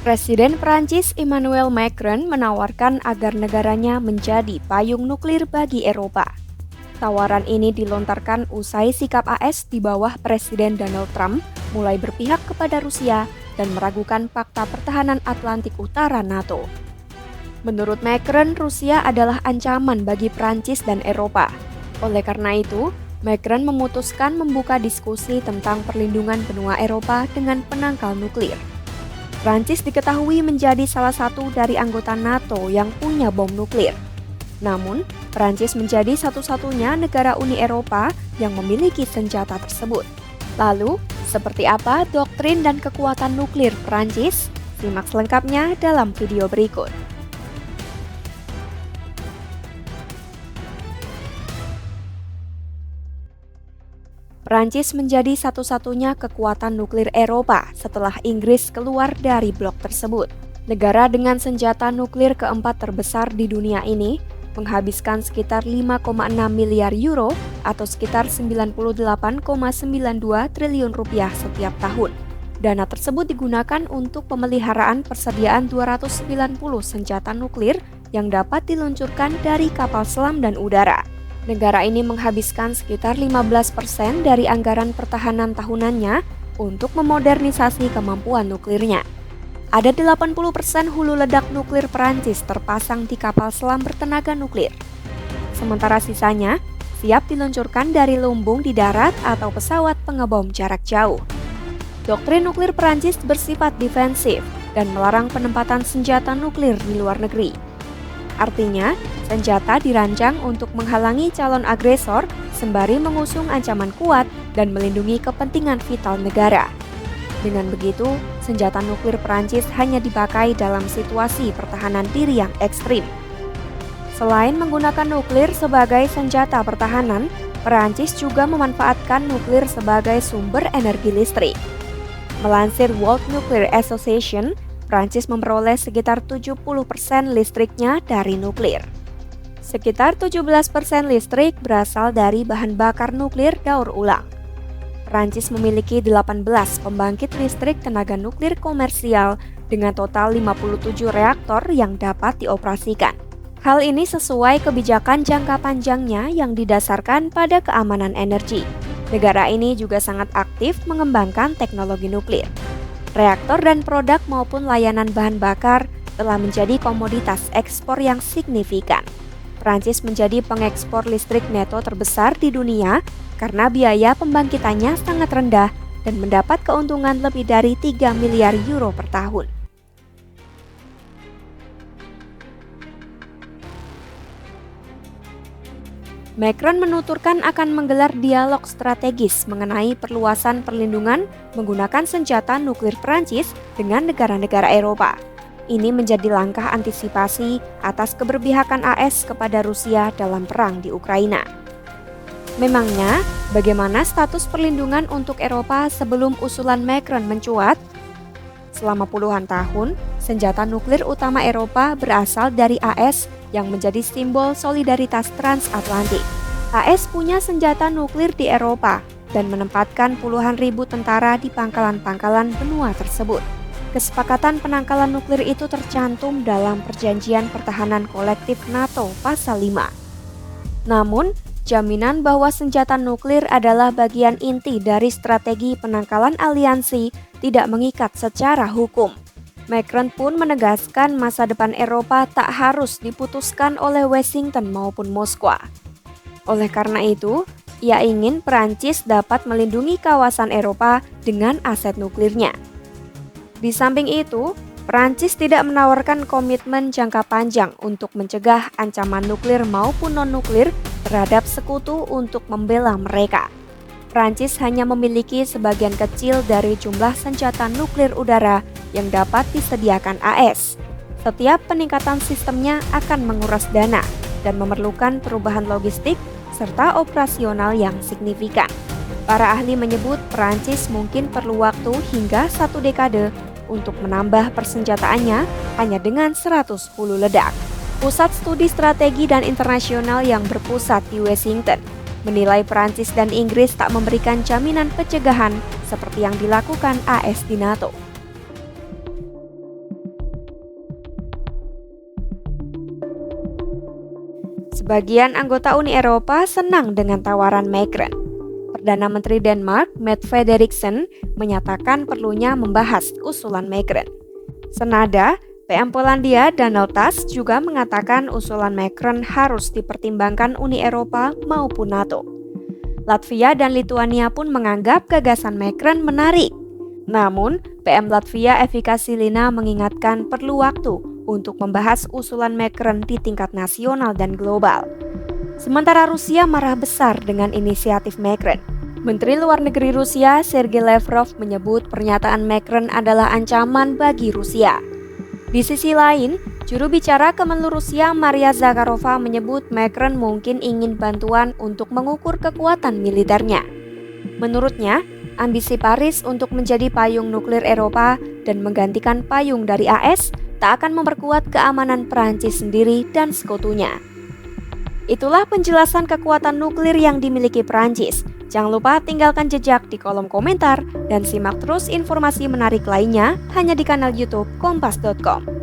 Presiden Prancis Emmanuel Macron menawarkan agar negaranya menjadi payung nuklir bagi Eropa. Tawaran ini dilontarkan usai sikap AS di bawah Presiden Donald Trump mulai berpihak kepada Rusia dan meragukan Pakta Pertahanan Atlantik Utara NATO. Menurut Macron, Rusia adalah ancaman bagi Prancis dan Eropa. Oleh karena itu, Macron memutuskan membuka diskusi tentang perlindungan benua Eropa dengan penangkal nuklir. Prancis diketahui menjadi salah satu dari anggota NATO yang punya bom nuklir. Namun, Prancis menjadi satu-satunya negara Uni Eropa yang memiliki senjata tersebut. Lalu, seperti apa doktrin dan kekuatan nuklir Prancis? Simak selengkapnya dalam video berikut. Prancis menjadi satu-satunya kekuatan nuklir Eropa setelah Inggris keluar dari blok tersebut. Negara dengan senjata nuklir keempat terbesar di dunia ini menghabiskan sekitar 5,6 miliar euro atau sekitar 98,92 triliun rupiah setiap tahun. Dana tersebut digunakan untuk pemeliharaan persediaan 290 senjata nuklir yang dapat diluncurkan dari kapal selam dan udara. Negara ini menghabiskan sekitar 15% dari anggaran pertahanan tahunannya untuk memodernisasi kemampuan nuklirnya. Ada 80% hulu ledak nuklir Prancis terpasang di kapal selam bertenaga nuklir. Sementara sisanya siap diluncurkan dari lumbung di darat atau pesawat pengebom jarak jauh. Doktrin nuklir Prancis bersifat defensif dan melarang penempatan senjata nuklir di luar negeri. Artinya, senjata dirancang untuk menghalangi calon agresor sembari mengusung ancaman kuat dan melindungi kepentingan vital negara. Dengan begitu, senjata nuklir Prancis hanya dipakai dalam situasi pertahanan diri yang ekstrim. Selain menggunakan nuklir sebagai senjata pertahanan, Prancis juga memanfaatkan nuklir sebagai sumber energi listrik. Melansir World Nuclear Association, Prancis memperoleh sekitar 70% listriknya dari nuklir. Sekitar 17% listrik berasal dari bahan bakar nuklir daur ulang. Prancis memiliki 18 pembangkit listrik tenaga nuklir komersial dengan total 57 reaktor yang dapat dioperasikan. Hal ini sesuai kebijakan jangka panjangnya yang didasarkan pada keamanan energi. Negara ini juga sangat aktif mengembangkan teknologi nuklir. Reaktor dan produk maupun layanan bahan bakar telah menjadi komoditas ekspor yang signifikan. Prancis menjadi pengekspor listrik neto terbesar di dunia karena biaya pembangkitannya sangat rendah dan mendapat keuntungan lebih dari 3 miliar euro per tahun. Macron menuturkan akan menggelar dialog strategis mengenai perluasan perlindungan menggunakan senjata nuklir Prancis dengan negara-negara Eropa. Ini menjadi langkah antisipasi atas keberpihakan AS kepada Rusia dalam perang di Ukraina. Memangnya, bagaimana status perlindungan untuk Eropa sebelum usulan Macron mencuat? Selama puluhan tahun, senjata nuklir utama Eropa berasal dari AS yang menjadi simbol solidaritas transatlantik. AS punya senjata nuklir di Eropa dan menempatkan puluhan ribu tentara di pangkalan-pangkalan benua tersebut. Kesepakatan penangkalan nuklir itu tercantum dalam Perjanjian Pertahanan Kolektif NATO Pasal 5. Namun, jaminan bahwa senjata nuklir adalah bagian inti dari strategi penangkalan aliansi tidak mengikat secara hukum. Macron pun menegaskan masa depan Eropa tak harus diputuskan oleh Washington maupun Moskwa. Oleh karena itu, ia ingin Prancis dapat melindungi kawasan Eropa dengan aset nuklirnya. Di samping itu, Prancis tidak menawarkan komitmen jangka panjang untuk mencegah ancaman nuklir maupun non-nuklir terhadap sekutu untuk membela mereka. Prancis hanya memiliki sebagian kecil dari jumlah senjata nuklir udara yang dapat disediakan AS. Setiap peningkatan sistemnya akan menguras dana dan memerlukan perubahan logistik serta operasional yang signifikan. Para ahli menyebut Prancis mungkin perlu waktu hingga 1 dekade untuk menambah persenjataannya hanya dengan 100 hulu ledak. Pusat Studi Strategi dan Internasional yang berpusat di Washington menilai Prancis dan Inggris tak memberikan jaminan pencegahan seperti yang dilakukan AS di NATO. Sebagian anggota Uni Eropa senang dengan tawaran Macron. Perdana Menteri Denmark, Mette Frederiksen, menyatakan perlunya membahas usulan Macron. Senada, PM Polandia Donald Tusk juga mengatakan usulan Macron harus dipertimbangkan Uni Eropa maupun NATO. Latvia dan Lituania pun menganggap gagasan Macron menarik. Namun, PM Latvia Evika Silina mengingatkan perlu waktu untuk membahas usulan Macron di tingkat nasional dan global. Sementara Rusia marah besar dengan inisiatif Macron. Menteri Luar Negeri Rusia Sergei Lavrov menyebut pernyataan Macron adalah ancaman bagi Rusia. Di sisi lain, juru bicara Kemenlu Rusia Maria Zakharova menyebut Macron mungkin ingin bantuan untuk mengukur kekuatan militernya. Menurutnya, ambisi Paris untuk menjadi payung nuklir Eropa dan menggantikan payung dari AS tak akan memperkuat keamanan Perancis sendiri dan sekutunya. Itulah penjelasan kekuatan nuklir yang dimiliki Perancis. Jangan lupa tinggalkan jejak di kolom komentar dan simak terus informasi menarik lainnya hanya di kanal YouTube Kompas.com.